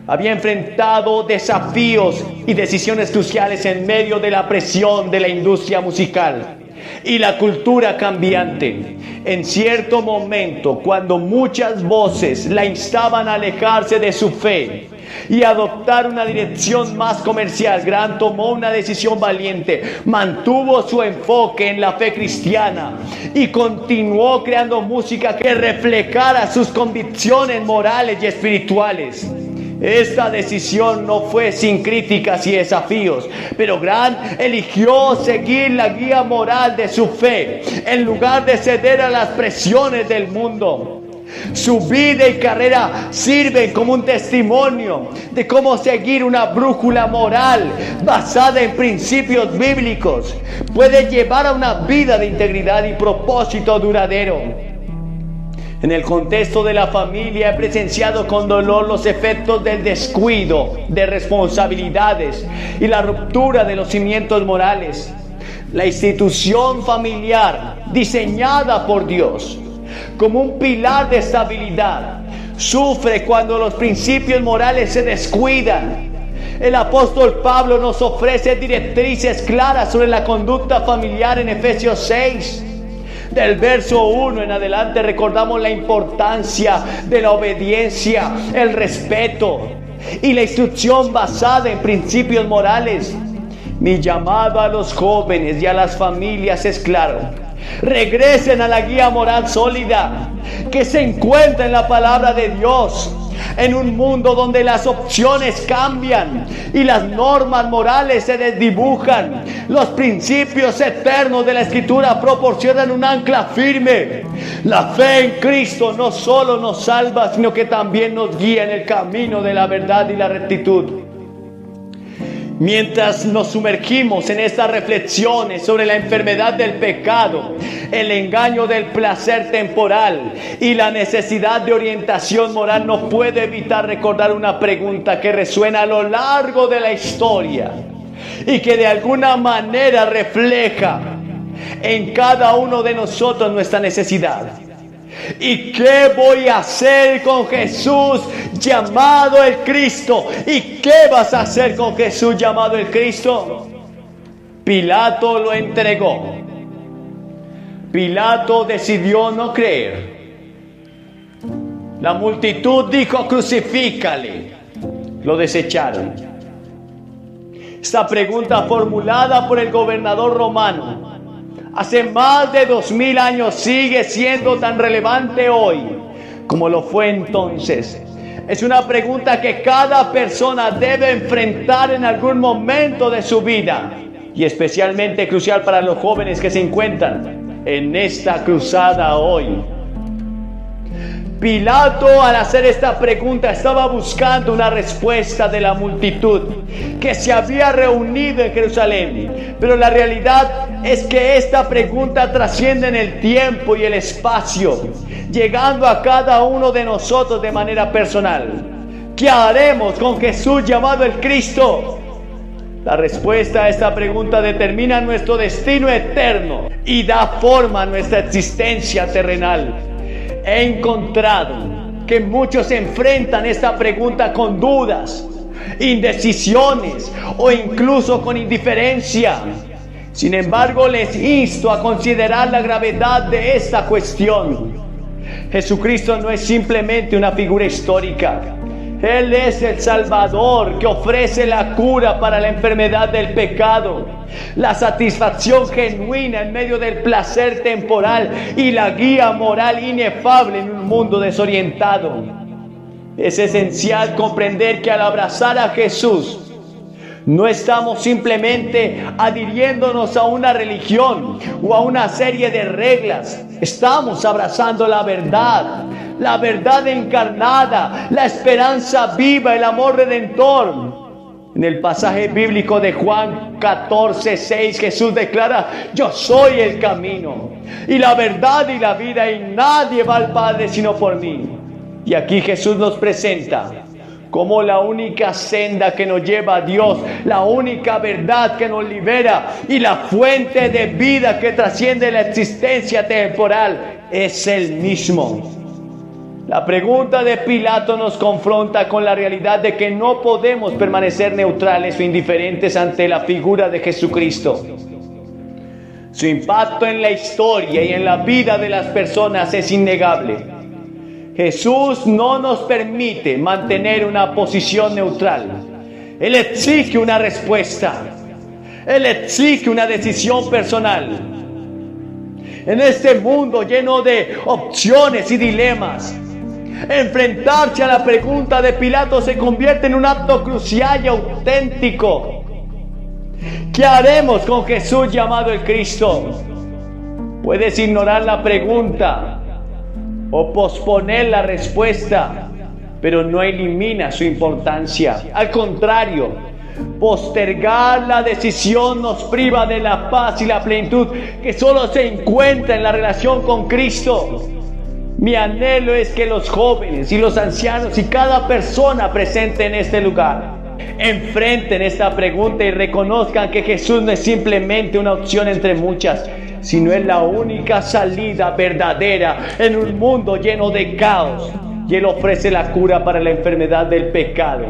había enfrentado desafíos y decisiones cruciales en medio de la presión de la industria musical y la cultura cambiante. En cierto momento, cuando muchas voces la instaban a alejarse de su fe y adoptar una dirección más comercial, Grant tomó una decisión valiente, mantuvo su enfoque en la fe cristiana y continuó creando música que reflejara sus convicciones morales y espirituales. Esta decisión no fue sin críticas y desafíos, pero Grant eligió seguir la guía moral de su fe en lugar de ceder a las presiones del mundo. Su vida y carrera sirven como un testimonio de cómo seguir una brújula moral basada en principios bíblicos puede llevar a una vida de integridad y propósito duradero. En el contexto de la familia he presenciado con dolor los efectos del descuido de responsabilidades y la ruptura de los cimientos morales. La institución familiar, diseñada por Dios como un pilar de estabilidad, sufre cuando los principios morales se descuidan. El apóstol Pablo nos ofrece directrices claras sobre la conducta familiar en Efesios 6. Del verso 1 en adelante recordamos la importancia de la obediencia, el respeto y la instrucción basada en principios morales. Mi llamado a los jóvenes y a las familias es claro: regresen a la guía moral sólida que se encuentra en la palabra de Dios. En un mundo donde las opciones cambian y las normas morales se desdibujan, los principios eternos de la Escritura proporcionan un ancla firme. La fe en Cristo no solo nos salva, sino que también nos guía en el camino de la verdad y la rectitud. Mientras nos sumergimos en estas reflexiones sobre la enfermedad del pecado, el engaño del placer temporal y la necesidad de orientación moral, no puedo evitar recordar una pregunta que resuena a lo largo de la historia y que de alguna manera refleja en cada uno de nosotros nuestra necesidad. ¿Y qué voy a hacer con Jesús llamado el Cristo? ¿Y qué vas a hacer con Jesús llamado el Cristo? Pilato lo entregó. Pilato decidió no creer. La multitud dijo: crucifícale. Lo desecharon. Esta pregunta formulada por el gobernador romano hace más de 2000 años, sigue siendo tan relevante hoy como lo fue entonces. Es una pregunta que cada persona debe enfrentar en algún momento de su vida, y especialmente crucial para los jóvenes que se encuentran en esta cruzada hoy. Pilato, al hacer esta pregunta, estaba buscando una respuesta de la multitud que se había reunido en Jerusalén. Pero la realidad es que esta pregunta trasciende en el tiempo y el espacio, llegando a cada uno de nosotros de manera personal. ¿Qué haremos con Jesús llamado el Cristo? La respuesta a esta pregunta determina nuestro destino eterno y da forma a nuestra existencia terrenal. He encontrado que muchos enfrentan esta pregunta con dudas, indecisiones o incluso con indiferencia. Sin embargo, les insto a considerar la gravedad de esta cuestión. Jesucristo no es simplemente una figura histórica. Él es el Salvador que ofrece la cura para la enfermedad del pecado, la satisfacción genuina en medio del placer temporal y la guía moral inefable en un mundo desorientado. Es esencial comprender que al abrazar a Jesús, no estamos simplemente adhiriéndonos a una religión o a una serie de reglas. Estamos abrazando la verdad encarnada, la esperanza viva, el amor redentor. En el pasaje bíblico de Juan 14:6, Jesús declara: yo soy el camino y la verdad y la vida, y nadie va al Padre sino por mí. Y aquí Jesús nos presenta como la única senda que nos lleva a Dios, la única verdad que nos libera y la fuente de vida que trasciende la existencia temporal es Él mismo. La pregunta de Pilato nos confronta con la realidad de que no podemos permanecer neutrales o indiferentes ante la figura de Jesucristo. Su impacto en la historia y en la vida de las personas es innegable. Jesús no nos permite mantener una posición neutral. Él exige una respuesta. Él exige una decisión personal. En este mundo lleno de opciones y dilemas, enfrentarse a la pregunta de Pilato se convierte en un acto crucial y auténtico. ¿Qué haremos con Jesús llamado el Cristo? Puedes ignorar la pregunta o posponer la respuesta, pero no elimina su importancia. Al contrario, postergar la decisión nos priva de la paz y la plenitud que solo se encuentra en la relación con Cristo. Mi anhelo es que los jóvenes y los ancianos y cada persona presente en este lugar enfrenten esta pregunta y reconozcan que Jesús no es simplemente una opción entre muchas, sino es la única salida verdadera en un mundo lleno de caos. Y Él ofrece la cura para la enfermedad del pecado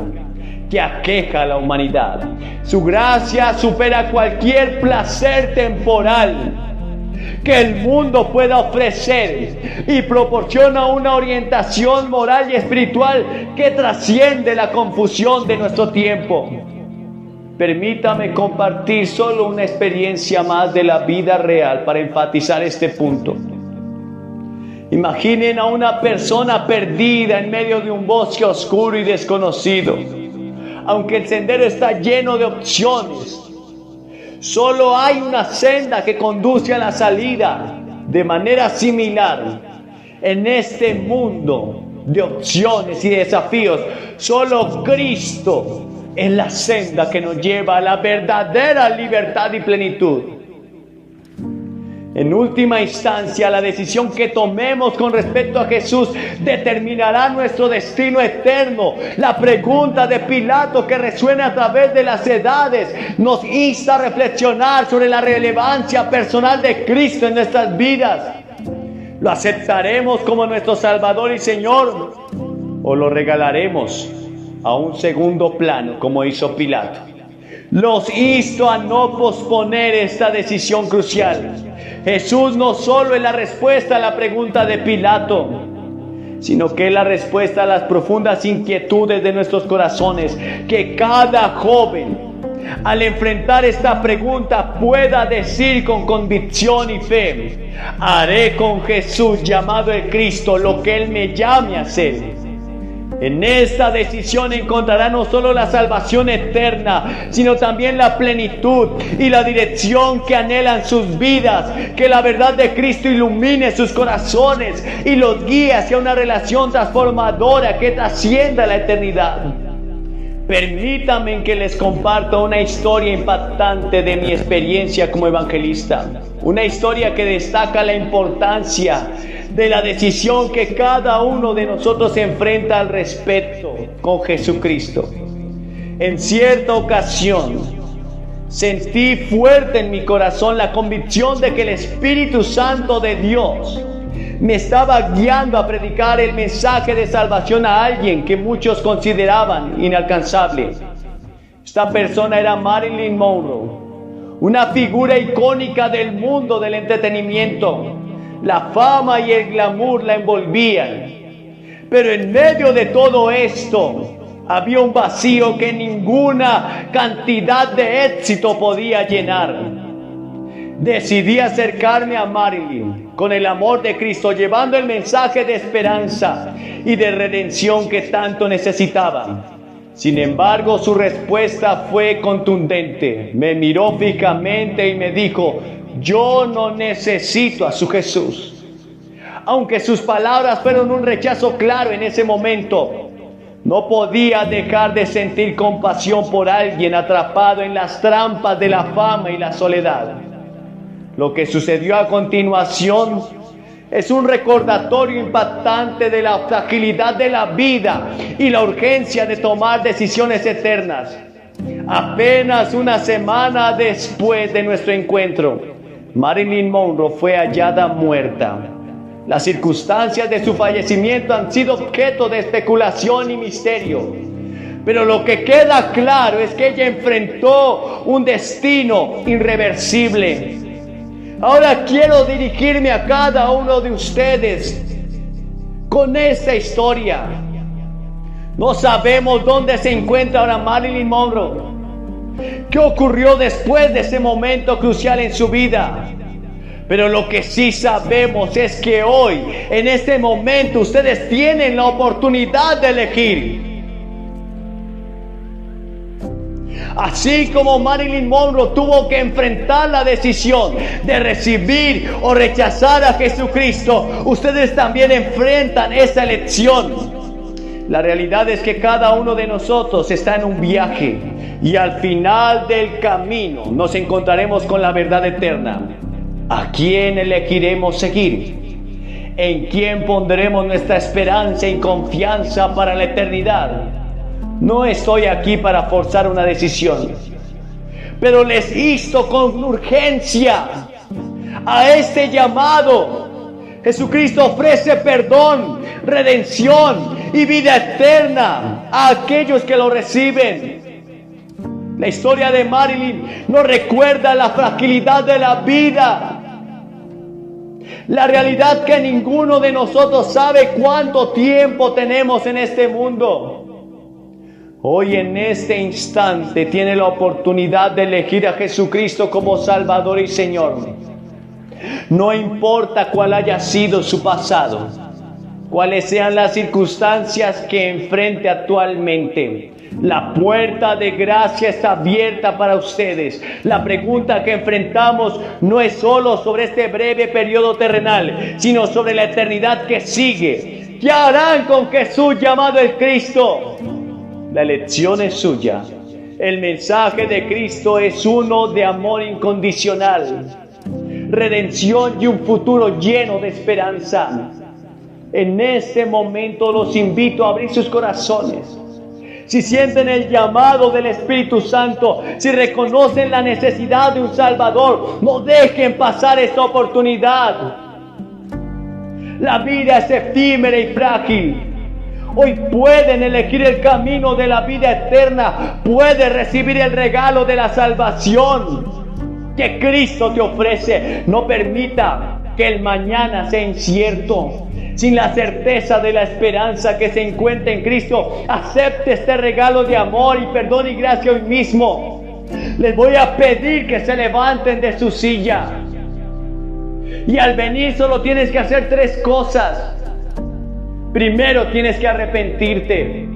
que aqueja a la humanidad. Su gracia supera cualquier placer temporal que el mundo pueda ofrecer y proporciona una orientación moral y espiritual que trasciende la confusión de nuestro tiempo. Permítame compartir solo una experiencia más de la vida real para enfatizar este punto. Imaginen a una persona perdida en medio de un bosque oscuro y desconocido. Aunque el sendero está lleno de opciones, solo hay una senda que conduce a la salida. De manera similar, en este mundo de opciones y desafíos, solo Cristo es la senda que nos lleva a la verdadera libertad y plenitud. En última instancia, la decisión que tomemos con respecto a Jesús determinará nuestro destino eterno. La pregunta de Pilato, que resuena a través de las edades, nos insta a reflexionar sobre la relevancia personal de Cristo en nuestras vidas. ¿Lo aceptaremos como nuestro Salvador y Señor o lo regalaremos a un segundo plano como hizo Pilato? Los insto a no posponer esta decisión crucial. Jesús no solo es la respuesta a la pregunta de Pilato, sino que es la respuesta a las profundas inquietudes de nuestros corazones que cada joven al enfrentar esta pregunta pueda decir con convicción y fe: haré con Jesús, llamado el Cristo, lo que Él me llame a hacer. En esta decisión encontrará no solo la salvación eterna, sino también la plenitud y la dirección que anhelan sus vidas. Que la verdad de Cristo ilumine sus corazones y los guíe hacia una relación transformadora que trascienda la eternidad. Permítanme que les comparta una historia impactante de mi experiencia como evangelista. Una historia que destaca la importancia de la decisión que cada uno de nosotros enfrenta al respecto con Jesucristo. En cierta ocasión, sentí fuerte en mi corazón la convicción de que el Espíritu Santo de Dios me estaba guiando a predicar el mensaje de salvación a alguien que muchos consideraban inalcanzable. Esta persona era Marilyn Monroe, una figura icónica del mundo del entretenimiento. La fama y el glamour la envolvían. Pero en medio de todo esto, había un vacío que ninguna cantidad de éxito podía llenar. Decidí acercarme a Marilyn con el amor de Cristo, llevando el mensaje de esperanza y de redención que tanto necesitaba. Sin embargo, su respuesta fue contundente. Me miró fijamente y me dijo: yo no necesito a su Jesús. Aunque sus palabras fueron un rechazo claro en ese momento, no podía dejar de sentir compasión por alguien atrapado en las trampas de la fama y la soledad. Lo que sucedió a continuación es un recordatorio impactante de la fragilidad de la vida y la urgencia de tomar decisiones eternas. Apenas una semana después de nuestro encuentro, Marilyn Monroe fue hallada muerta. Las circunstancias de su fallecimiento han sido objeto de especulación y misterio. Pero lo que queda claro es que ella enfrentó un destino irreversible. Ahora quiero dirigirme a cada uno de ustedes con esta historia. No sabemos dónde se encuentra ahora Marilyn Monroe. ¿Qué ocurrió después de ese momento crucial en su vida? Pero lo que sí sabemos es que hoy, en este momento, ustedes tienen la oportunidad de elegir. Así como Marilyn Monroe tuvo que enfrentar la decisión de recibir o rechazar a Jesucristo, ustedes también enfrentan esa elección. La realidad es que cada uno de nosotros está en un viaje y al final del camino nos encontraremos con la verdad eterna. ¿A quién elegiremos seguir? ¿En quién pondremos nuestra esperanza y confianza para la eternidad? No estoy aquí para forzar una decisión, pero les insto con urgencia a este llamado. Jesucristo ofrece perdón, redención y vida eterna a aquellos que lo reciben. La historia de Marilyn nos recuerda la fragilidad de la vida. La realidad que ninguno de nosotros sabe cuánto tiempo tenemos en este mundo. Hoy en este instante tiene la oportunidad de elegir a Jesucristo como Salvador y Señor. No importa cuál haya sido su pasado, cuáles sean las circunstancias que enfrente actualmente. La puerta de gracia está abierta para ustedes. La pregunta que enfrentamos no es solo sobre este breve periodo terrenal, sino sobre la eternidad que sigue. ¿Qué harán con Jesús llamado el Cristo? La elección es suya. El mensaje de Cristo es uno de amor incondicional, redención y un futuro lleno de esperanza. En este momento los invito a abrir sus corazones. Si sienten el llamado del Espíritu Santo, si reconocen la necesidad de un Salvador, no dejen pasar esta oportunidad. La vida es efímera y frágil. Hoy pueden elegir el camino de la vida eterna. Pueden recibir el regalo de la salvación que Cristo te ofrece. No permita que el mañana sea incierto. Sin la certeza de la esperanza que se encuentra en Cristo, acepte este regalo de amor y perdón y gracia hoy mismo. Les voy a pedir que se levanten de su silla. Y al venir solo tienes que hacer 3 cosas. Primero tienes que arrepentirte.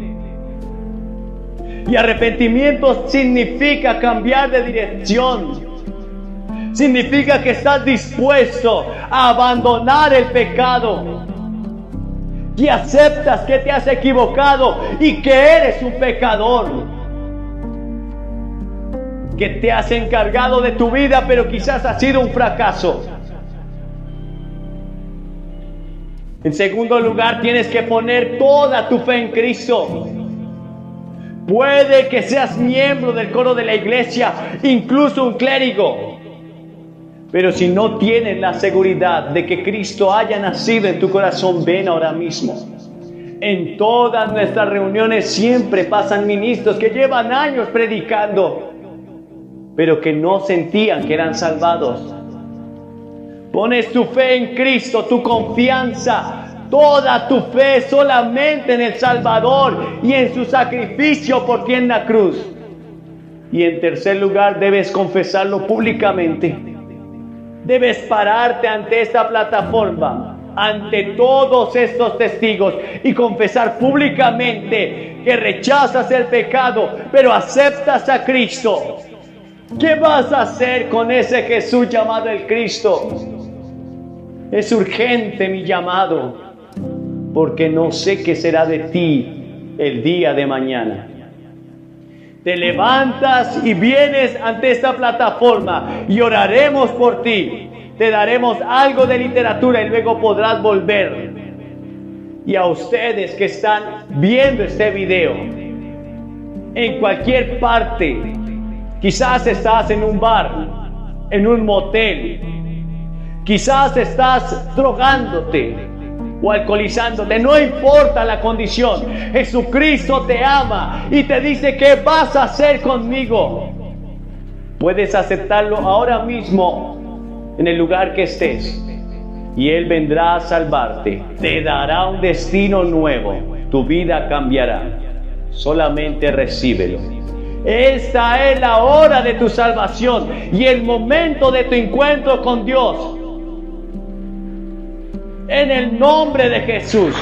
Y arrepentimiento significa cambiar de dirección. Significa que estás dispuesto a abandonar el pecado. Y aceptas que te has equivocado y que eres un pecador. Que te has encargado de tu vida, pero quizás ha sido un fracaso. En segundo lugar, tienes que poner toda tu fe en Cristo. Puede que seas miembro del coro de la iglesia, incluso un clérigo. Pero si no tienes la seguridad de que Cristo haya nacido en tu corazón, ven ahora mismo. En todas nuestras reuniones siempre pasan ministros que llevan años predicando, pero que no sentían que eran salvados. Pones tu fe en Cristo, tu confianza, toda tu fe solamente en el Salvador y en su sacrificio por ti en la cruz. Y en tercer lugar, debes confesarlo públicamente. Debes pararte ante esta plataforma, ante todos estos testigos y confesar públicamente que rechazas el pecado, pero aceptas a Cristo. ¿Qué vas a hacer con ese Jesús llamado el Cristo? Es urgente mi llamado, porque no sé qué será de ti el día de mañana. Te levantas y vienes ante esta plataforma y oraremos por ti. Te daremos algo de literatura y luego podrás volver. Y a ustedes que están viendo este video, en cualquier parte, quizás estás en un bar, en un motel, quizás estás drogándote o alcoholizándote, no importa la condición, Jesucristo te ama y te dice: ¿qué vas a hacer conmigo? Puedes aceptarlo ahora mismo en el lugar que estés y Él vendrá a salvarte, te dará un destino nuevo, tu vida cambiará. Solamente recíbelo. Esta es la hora de tu salvación y el momento de tu encuentro con Dios. En el nombre de Jesús.